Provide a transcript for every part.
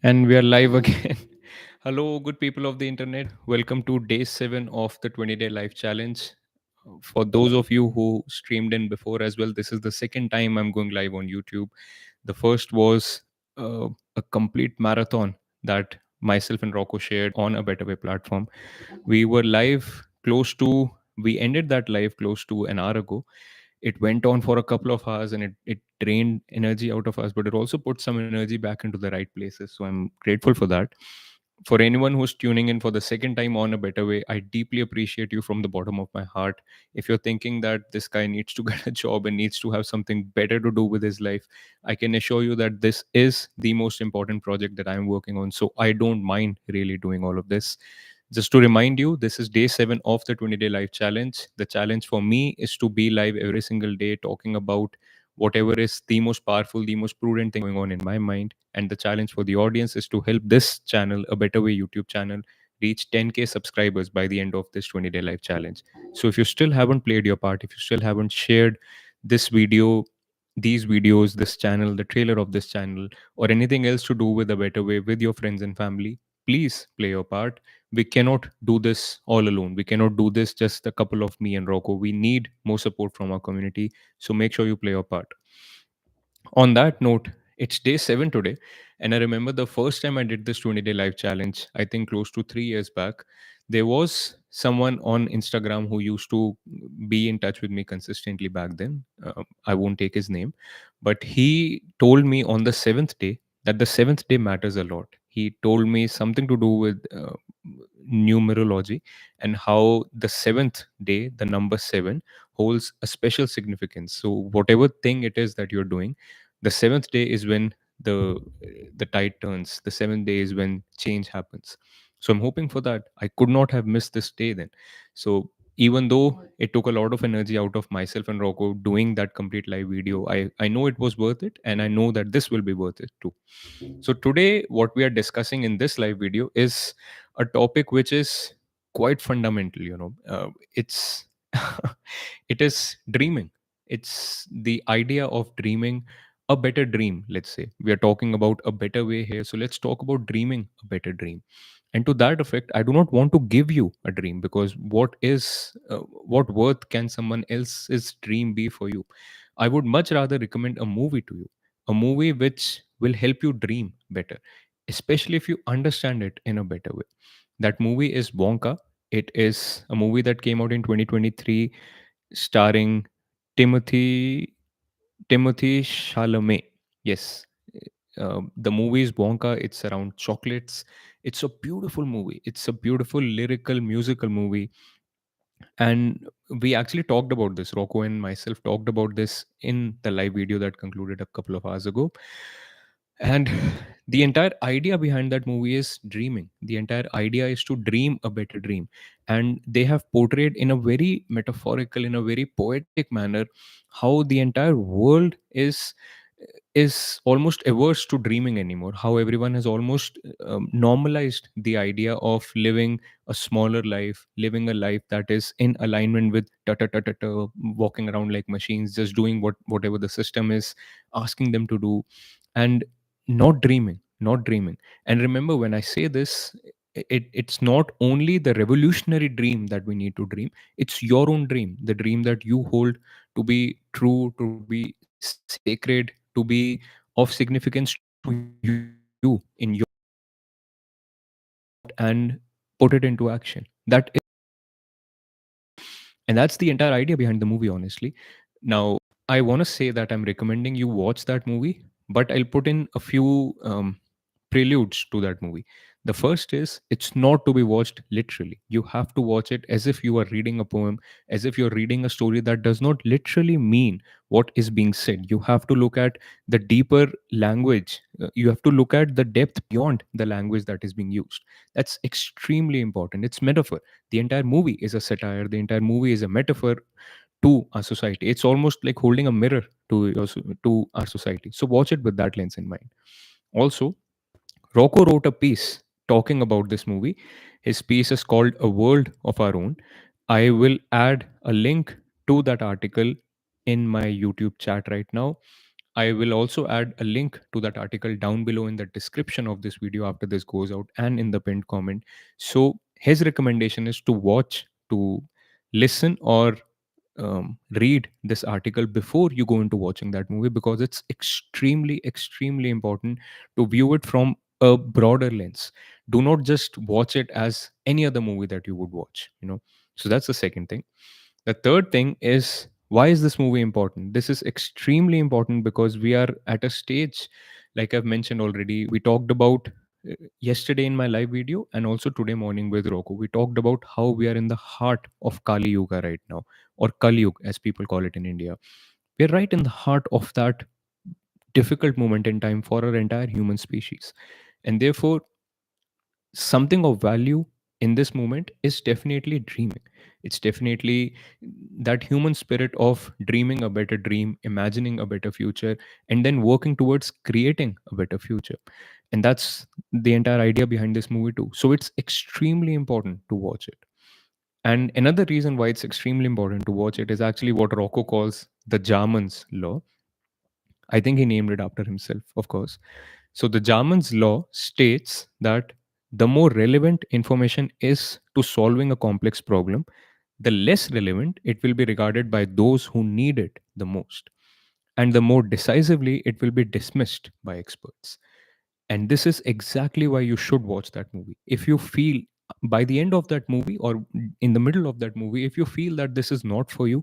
And we are live again. Hello, good people of the internet. Welcome to day 7 of the 20-day life challenge. For those of you who streamed in before as well, this is the second time I'm going live on YouTube. The first was a complete marathon that myself and Rocco shared on a Better Way platform. We were live close to, we ended that live close to an hour ago. It went on for a couple of hours and it drained energy out of us, but it also put some energy back into the right places. So I'm grateful for that. For anyone who's tuning in for the second time on a Better Way, I deeply appreciate you from the bottom of my heart. If you're thinking that this guy needs to get a job and needs to have something better to do with his life, I can assure you that this is the most important project that I'm working on. So I don't mind really doing all of this. Just to remind you, this is day 7 of the 20-day life challenge. The challenge for me is to be live every single day talking about whatever is the most powerful, the most prudent thing going on in my mind. And the challenge for the audience is to help this channel, a Better Way YouTube channel, reach 10K subscribers by the end of this 20-day life challenge. So if you still haven't played your part, if you still haven't shared this video, these videos, this channel, the trailer of this channel, or anything else to do with a Better Way with your friends and family, please play your part. We cannot do this all alone. We cannot do this just a couple of me and Rocco. We need more support from our community. So make sure you play your part. On that note, it's day 7 today. And I remember the first time I did this 20-day life challenge, I think close to 3 years back, there was someone on Instagram who used to be in touch with me consistently back then. I won't take his name, but he told me on the seventh day that the seventh day matters a lot. He told me something to do with numerology and how the seventh day, the number 7, holds a special significance. So, whatever thing it is that you're doing, the seventh day is when the tide turns. The seventh day is when change happens. So I'm hoping for that. I could not have missed this day then. So even though it took a lot of energy out of myself and Rocco doing that complete live video, I know it was worth it, and I know that this will be worth it too. So today, what we are discussing in this live video is a topic which is quite fundamental. It's it is dreaming. It's the idea of dreaming a better dream. Let's say we are talking about a better way here. So let's talk about dreaming a better dream. And to that effect, I do not want to give you a dream, because what worth can someone else's dream be for you? I would much rather recommend a movie to you, a movie which will help you dream better, especially if you understand it in a better way. That movie is Wonka. It is a movie that came out in 2023, starring Timothy Timothy Chalamet. Yes, the movie is Wonka. It's around chocolates. It's a beautiful movie. It's a beautiful lyrical musical movie, and we actually talked about this. Rocco and myself talked about this in the live video that concluded a couple of hours ago. And the entire idea behind that movie is dreaming. The entire idea is to dream a better dream. And they have portrayed in a very metaphorical, in a very poetic manner, how the entire world is almost averse to dreaming anymore. How everyone has almost normalized the idea of living a smaller life, living a life that is in alignment with ta ta ta ta ta, walking around like machines, just doing whatever the system is asking them to do, and not dreaming. And remember, when I say this, it's not only the revolutionary dream that we need to dream. It's your own dream, the dream that you hold to be true, to be sacred, to be of significance to you in your life. And put it into action. That is the entire idea behind the movie, honestly. Now, I want to say that I'm recommending you watch that movie, but I'll put in a few preludes to that movie. The first is, it's not to be watched literally. You have to watch it as if you are reading a poem, as if you're reading a story that does not literally mean what is being said. You have to look at the deeper language. You have to look at the depth beyond the language that is being used. That's extremely important. It's metaphor. The entire movie is a satire. The entire movie is a metaphor to our society. It's almost like holding a mirror to our society. So watch it with that lens in mind. Also, Rocco wrote a piece talking about this movie. His piece is called A World of Our Own. I will add a link to that article in my YouTube chat right now. I will also add a link to that article down below in the description of this video after this goes out and in the pinned comment. So his recommendation is to watch, to listen, or read this article before you go into watching that movie, because it's extremely, extremely important to view it from a broader lens. Do not just watch it as any other movie that you would watch, you know. So that's the second thing. The third thing is, why is this movie important? This is extremely important because we are at a stage, like I've mentioned already, we talked about yesterday in my live video and also today morning with Roku. We talked about how we are in the heart of Kali Yuga right now, or Kali Yuga as people call it in India. We're right in the heart of that difficult moment in time for our entire human species. And therefore, something of value in this moment is definitely dreaming. It's definitely that human spirit of dreaming a better dream, imagining a better future, and then working towards creating a better future. And that's the entire idea behind this movie too. So it's extremely important to watch it. And another reason why it's extremely important to watch it is actually what Rocco calls the Jarman's law. I think he named it after himself, of course. So the Jarman's law states that the more relevant information is to solving a complex problem, the less relevant it will be regarded by those who need it the most. And the more decisively it will be dismissed by experts. And this is exactly why you should watch that movie. If you feel by the end of that movie or in the middle of that movie, if you feel that this is not for you,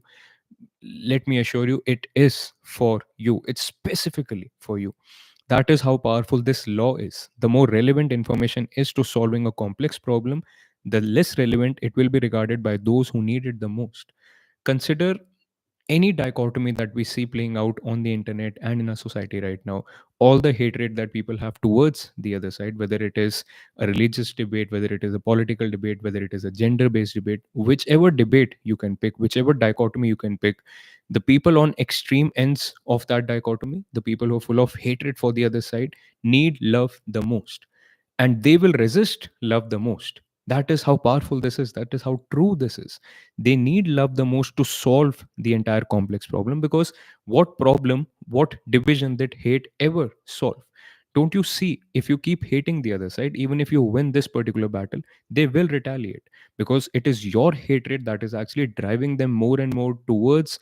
let me assure you, it is for you. It's specifically for you. That is how powerful this law is. The more relevant information is to solving a complex problem, the less relevant it will be regarded by those who need it the most. Consider any dichotomy that we see playing out on the internet and in our society right now, all the hatred that people have towards the other side, whether it is a religious debate, whether it is a political debate, whether it is a gender based debate, whichever debate you can pick, whichever dichotomy you can pick, the people on extreme ends of that dichotomy, the people who are full of hatred for the other side, need love the most, and they will resist love the most. That is how powerful this is. That is how true this is. They need love the most to solve the entire complex problem, because what problem, what division did hate ever solve? Don't you see, if you keep hating the other side, even if you win this particular battle, they will retaliate, because it is your hatred that is actually driving them more and more towards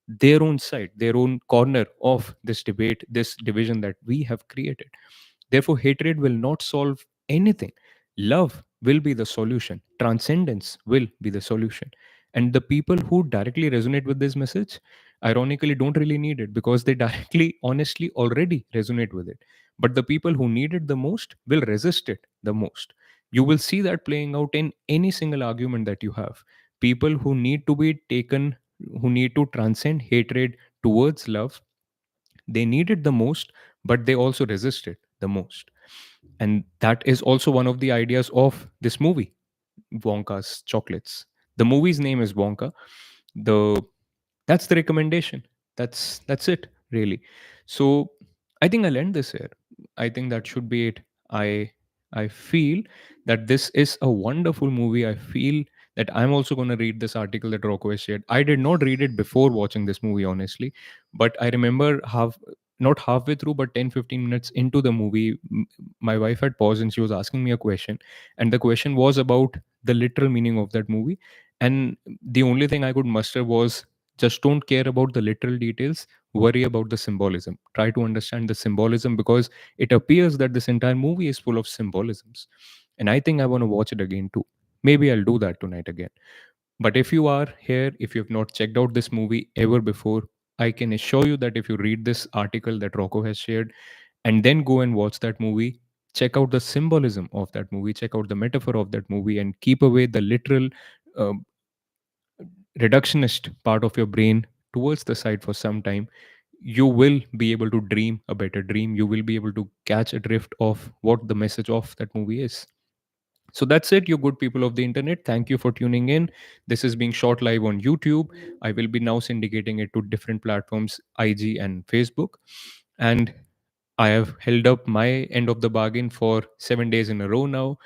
their own side, their own corner of this debate, this division that we have created. Therefore, hatred will not solve anything. Love will be the solution. Transcendence will be the solution. And the people who directly resonate with this message, ironically, don't really need it, because they directly, honestly, already resonate with it. But the people who need it the most will resist it the most. You will see that playing out in any single argument that you have. People who need to be taken, who need to transcend hatred towards love, they need it the most, but they also resist it the most. And that is also one of the ideas of this movie, Wonka's Chocolates. The movie's name is Wonka. The That's the recommendation. That's it, really. So I think I'll end this here. I think that should be it. I feel that this is a wonderful movie. I feel that I'm also going to read this article that Rocco has shared. I did not read it before watching this movie, honestly, but I remember not halfway through, but 10-15 minutes into the movie, my wife had paused and she was asking me a question, and the question was about the literal meaning of that movie. And the only thing I could muster was, just don't care about the literal details, worry about the symbolism. Try to understand the symbolism, because it appears that this entire movie is full of symbolisms. And I think I want to watch it again too. Maybe I'll do that tonight again. But if you are here, if you have not checked out this movie ever before, I can assure you that if you read this article that Rocco has shared and then go and watch that movie, check out the symbolism of that movie, check out the metaphor of that movie, and keep away the literal uh, reductionist part of your brain towards the side for some time. You will be able to dream a better dream. You will be able to catch a drift of what the message of that movie is. So that's it, you good people of the internet. Thank you for tuning in. This is being shot live on YouTube. I will be now syndicating it to different platforms, IG and Facebook. And I have held up my end of the bargain for 7 days in a row now.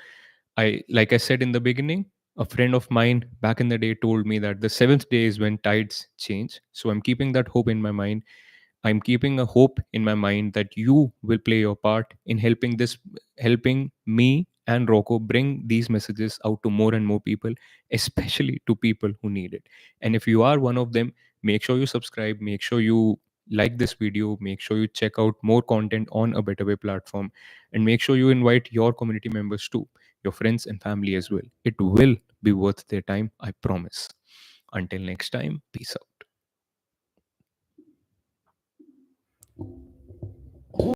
Like I said in the beginning, a friend of mine back in the day told me that the seventh day is when tides change. So I'm keeping that hope in my mind. I'm keeping a hope in my mind that you will play your part in helping me and Rocco bring these messages out to more and more people, especially to people who need it. And if you are one of them, make sure you subscribe, make sure you like this video, make sure you check out more content on a Better Way platform, and make sure you invite your community members too, your friends and family as well. It will be worth their time, I promise. Until next time, peace out.